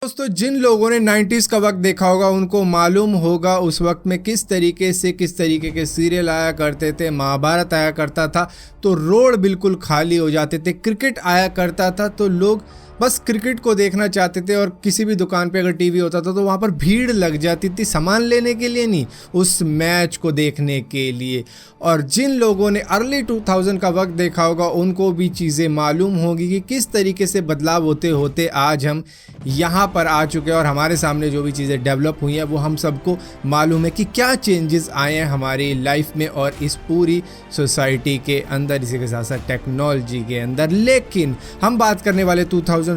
दोस्तों, जिन लोगों ने 90s का वक्त देखा होगा उनको मालूम होगा उस वक्त में किस तरीके के सीरियल आया करते थे। महाभारत आया करता था तो रोड बिल्कुल खाली हो जाते थे। क्रिकेट आया करता था तो लोग बस क्रिकेट को देखना चाहते थे और किसी भी दुकान पे अगर टीवी होता था तो वहाँ पर भीड़ लग जाती थी, सामान लेने के लिए नहीं, उस मैच को देखने के लिए। और जिन लोगों ने अर्ली 2000 का वक्त देखा होगा उनको भी चीज़ें मालूम होगी कि किस तरीके से बदलाव होते होते आज हम यहाँ पर आ चुके हैं और हमारे सामने जो भी चीज़ें डेवलप हुई हैं वो हम सबको मालूम है कि क्या चेंजेस आए हैं हमारी लाइफ में और इस पूरी सोसाइटी के अंदर, इसी के साथ साथ टेक्नोलॉजी के अंदर। लेकिन हम बात करने वाले 2050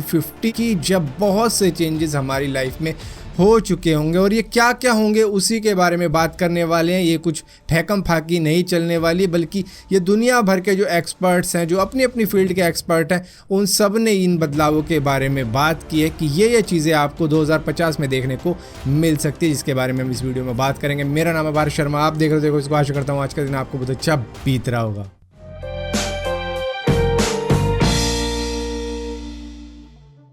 की, जब बहुत से चेंजेस हमारी लाइफ में हो चुके होंगे और ये क्या क्या होंगे उसी के बारे में बात करने वाले हैं। ये कुछ ठहकम फाकी नहीं चलने वाली, बल्कि ये दुनिया भर के जो एक्सपर्ट्स हैं, जो अपनी अपनी फील्ड के एक्सपर्ट हैं, उन सब ने इन बदलावों के बारे में बात की है कि ये चीज़ें आपको 2050 में देखने को मिल सकती है, जिसके बारे में हम इस वीडियो में बात करेंगे। मेरा नाम है भारत शर्मा, आप देख रहे हो इसको। आशा करता हूँ आज का दिन आपको बहुत अच्छा बीत रहा होगा।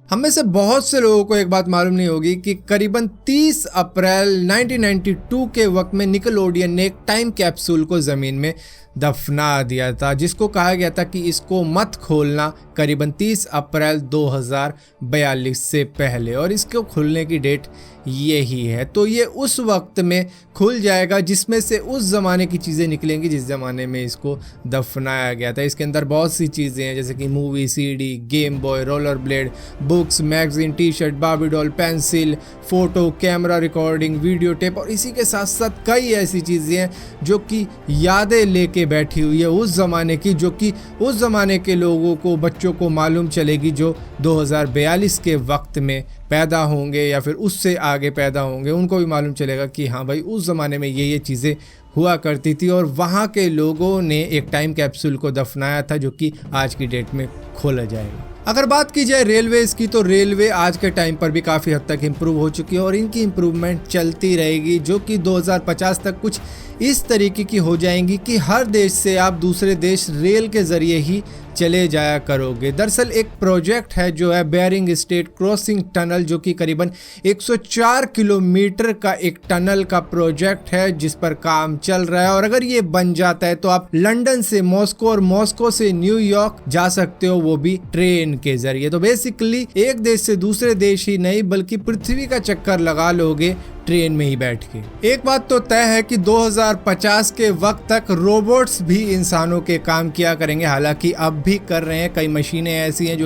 हम में से बहुत से लोगों को एक बात मालूम नहीं होगी कि करीबन 30 अप्रैल 1992 के वक्त में निकलोडियन ने एक टाइम कैप्सूल को ज़मीन में दफना दिया था, जिसको कहा गया था कि इसको मत खोलना करीबन 30 अप्रैल 2042 से पहले, और इसको खुलने की डेट यही है। तो ये उस वक्त में खुल जाएगा जिसमें से उस ज़माने की चीज़ें निकलेंगी जिस ज़माने में इसको दफनाया गया था। इसके अंदर बहुत सी चीज़ें हैं जैसे कि movie, CD, game boy, roller blade, books, magazine, T shirt, Barbie doll, pencil, photo, camera recording, video tape, और इसी के साथ साथ कई ऐसी चीज़ें हैं जो कि यादें लेके बैठी हुई है उस ज़माने की, जो कि उस ज़माने के लोगों को, बच्चों को मालूम चलेगी जो 2042 के वक्त में पैदा होंगे या फिर उससे आगे पैदा होंगे। उनको भी मालूम चलेगा कि हाँ भाई, उस ज़माने में ये चीज़ें हुआ करती थी और वहाँ के लोगों ने एक टाइम कैप्सूल को दफनाया था जो कि आज की डेट में खोला जाएगा। अगर बात की जाए रेलवेज़ की, तो रेलवे आज के टाइम पर भी काफ़ी हद तक इम्प्रूव हो चुकी है और इनकी इम्प्रूवमेंट चलती रहेगी, जो कि 2050 तक कुछ इस तरीके की हो जाएंगी कि हर देश से आप दूसरे देश रेल के ज़रिए ही चले जाया करोगे। दरअसल एक प्रोजेक्ट है जो है बेरिंग स्ट्रेट क्रॉसिंग टनल, जो कि करीबन 104 किलोमीटर का एक टनल का प्रोजेक्ट है जिस पर काम चल रहा है। और अगर ये बन जाता है तो आप लंदन से मॉस्को और मॉस्को से न्यूयॉर्क जा सकते हो, वो भी ट्रेन के जरिए। तो बेसिकली एक देश से दूसरे देश ही नहीं बल्कि पृथ्वी का चक्कर लगा लोगे ट्रेन में ही बैठ के। एक बात तो तय है कि 2050 के वक्त तक रोबोट्स भी इंसानों के काम किया करेंगे। हालांकि अब भी कर रहे हैं, कई मशीनें ऐसी हैं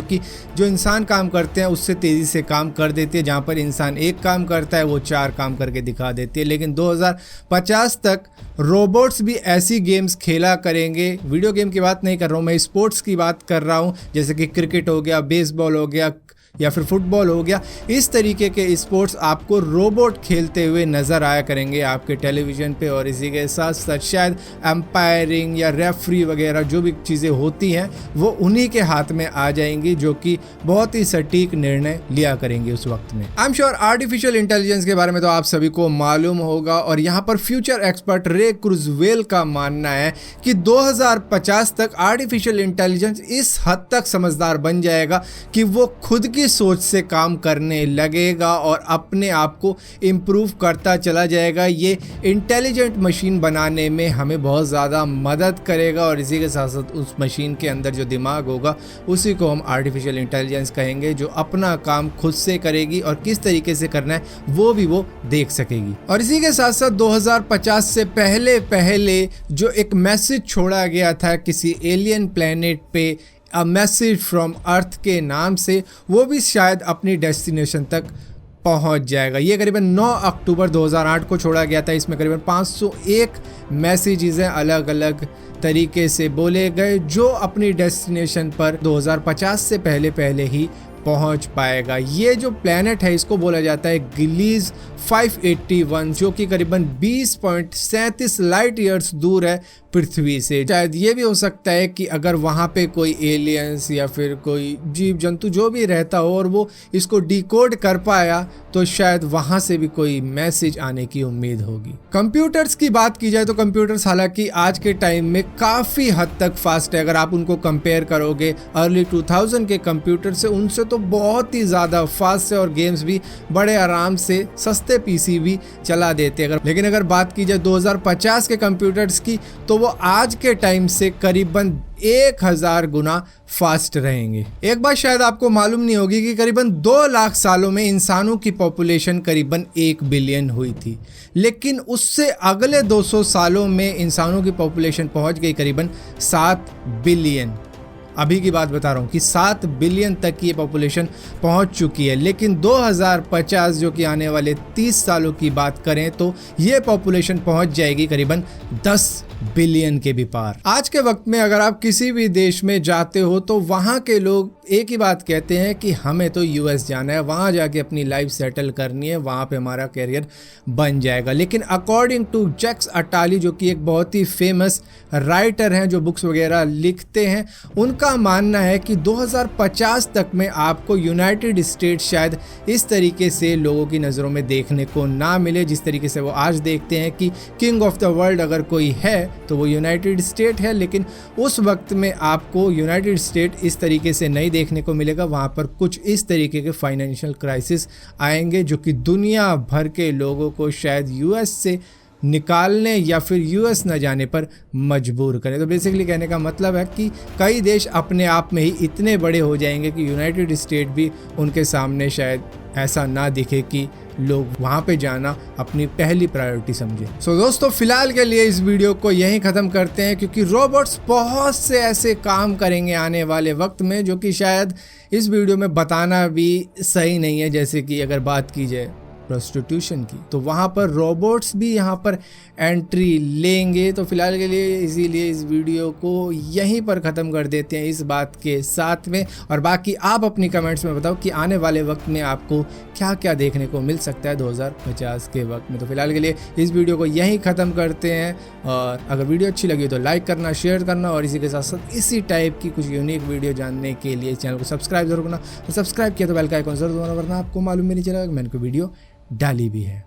जो इंसान काम करते हैं उससे तेज़ी से काम कर देती है। जहां पर इंसान एक काम करता है वो 4 काम करके दिखा देती है। लेकिन 2050 तक रोबोट्स भी ऐसी गेम्स खेला करेंगे। वीडियो गेम की बात नहीं कर रहा हूँ मैं, स्पोर्ट्स की बात कर रहा हूँ, जैसे कि क्रिकेट हो गया, बेसबॉल हो गया या फिर फुटबॉल हो गया। इस तरीके के स्पोर्ट्स आपको रोबोट खेलते हुए नज़र आया करेंगे आपके टेलीविज़न पे। और इसी के साथ साथ शायद एम्पायरिंग या रेफरी वगैरह जो भी चीज़ें होती हैं वो उन्हीं के हाथ में आ जाएंगी, जो कि बहुत ही सटीक निर्णय लिया करेंगे उस वक्त में। I am sure artificial intelligence के बारे में तो आप सभी को मालूम होगा, और यहाँ पर फ्यूचर एक्सपर्ट रे क्रुजवेल का मानना है कि 2050 तक आर्टिफिशियल इंटेलिजेंस इस हद तक समझदार बन जाएगा कि वो खुद की सोच से काम करने लगेगा और अपने आप को इम्प्रूव करता चला जाएगा। ये इंटेलिजेंट मशीन बनाने में हमें बहुत ज़्यादा मदद करेगा और इसी के साथ साथ उस मशीन के अंदर जो दिमाग होगा उसी को हम आर्टिफिशियल इंटेलिजेंस कहेंगे, जो अपना काम खुद से करेगी और किस तरीके से करना है वो भी वो देख सकेगी। और इसी के साथ साथ 2050 से पहले जो एक मैसेज छोड़ा गया था किसी एलियन प्लेनेट पे, अ मैसेज फ्रॉम अर्थ के नाम से, वो भी शायद अपनी डेस्टिनेशन तक पहुंच जाएगा। ये करीबन 9 अक्टूबर 2008 को छोड़ा गया था। इसमें करीबन 501 मैसेजेस हैं अलग अलग तरीके से बोले गए, जो अपनी डेस्टिनेशन पर 2050 से पहले ही पहुंच पाएगा। ये जो प्लैनेट है इसको बोला जाता है गिलीज 581, जो कि करीबन 20.37 लाइट ईयर्स दूर है पृथ्वी से। शायद ये भी हो सकता है कि अगर वहाँ पे कोई एलियंस या फिर कोई जीव जंतु जो भी रहता हो और वो इसको डिकोड कर पाया तो शायद वहाँ से भी कोई मैसेज आने की उम्मीद होगी। कंप्यूटर्स की बात की जाए तो कंप्यूटर्स हालांकि आज के टाइम में काफ़ी हद तक फास्ट है। अगर आप उनको कंपेयर करोगे अर्ली 2000 के कंप्यूटर से, उनसे तो बहुत ही ज़्यादा फास्ट है और गेम्स भी बड़े आराम से सस्ते पीसी भी चला देते हैं। लेकिन अगर बात की जाए 2050 के कंप्यूटर्स की तो वो आज के टाइम से करीबन 1000 गुना फास्ट रहेंगे। एक बात शायद आपको मालूम नहीं होगी कि करीबन 2 लाख सालों में इंसानों की पॉपुलेशन करीबन 1 बिलियन हुई थी, लेकिन उससे अगले 200 सालों में इंसानों की पॉपुलेशन पहुंच गई करीबन 7 बिलियन। अभी की बात बता रहा हूँ कि 7 बिलियन तक की ये पॉपुलेशन पहुंच चुकी है। लेकिन 2050 जो कि आने वाले 30 सालों की बात करें तो ये पॉपुलेशन पहुंच जाएगी करीबन 10 बिलियन के भी पार। आज के वक्त में अगर आप किसी भी देश में जाते हो तो वहाँ के लोग एक ही बात कहते हैं कि हमें तो यूएस जाना है, वहाँ जाके अपनी लाइफ सेटल करनी है, वहाँ पे हमारा करियर बन जाएगा। लेकिन अकॉर्डिंग टू जैक्स अटाली जो कि एक बहुत ही फेमस राइटर हैं जो बुक्स वगैरह लिखते हैं, उनका मानना है कि 2050 तक में आपको यूनाइटेड स्टेट्स शायद इस तरीके से लोगों की नज़रों में देखने को ना मिले जिस तरीके से वो आज देखते हैं कि किंग ऑफ द वर्ल्ड अगर कोई है तो वो यूनाइटेड स्टेट है। लेकिन उस वक्त में आपको यूनाइटेड स्टेट इस तरीके से नहीं देखने को मिलेगा, वहाँ पर कुछ इस तरीके के फाइनेंशियल क्राइसिस आएंगे जो कि दुनिया भर के लोगों को शायद यूएस से निकालने या फिर यूएस न जाने पर मजबूर करें। तो बेसिकली कहने का मतलब है कि कई देश अपने आप में ही इतने बड़े हो जाएंगे कि यूनाइटेड स्टेट भी उनके सामने शायद ऐसा ना दिखे कि लोग वहाँ पे जाना अपनी पहली प्रायोरिटी समझे। सो दोस्तों फिलहाल के लिए इस वीडियो को यहीं ख़त्म करते हैं क्योंकि रोबोट्स बहुत से ऐसे काम करेंगे आने वाले वक्त में जो कि शायद इस वीडियो में बताना भी सही नहीं है। जैसे कि अगर बात की जाए प्रोस्टिट्यूशन की तो वहाँ पर रोबोट्स भी यहाँ पर एंट्री लेंगे। तो फिलहाल के लिए इसीलिए इस वीडियो को यहीं पर ख़त्म कर देते हैं इस बात के साथ में। और बाकी आप अपनी कमेंट्स में बताओ कि आने वाले वक्त में आपको क्या क्या देखने को मिल सकता है 2050 के वक्त में। तो फिलहाल के लिए इस वीडियो को यहीं ख़त्म करते हैं और अगर वीडियो अच्छी लगी तो लाइक करना, शेयर करना और इसी के साथ साथ इसी टाइप की कुछ यूनिक वीडियो जानने के लिए चैनल को सब्सक्राइब जरूर करना। तो सब्सक्राइब किया तो बेल का आइकॉन जरूर दबाना वरना आपको मालूम भी नहीं चलेगा मैंने कोई वीडियो डाली भी है।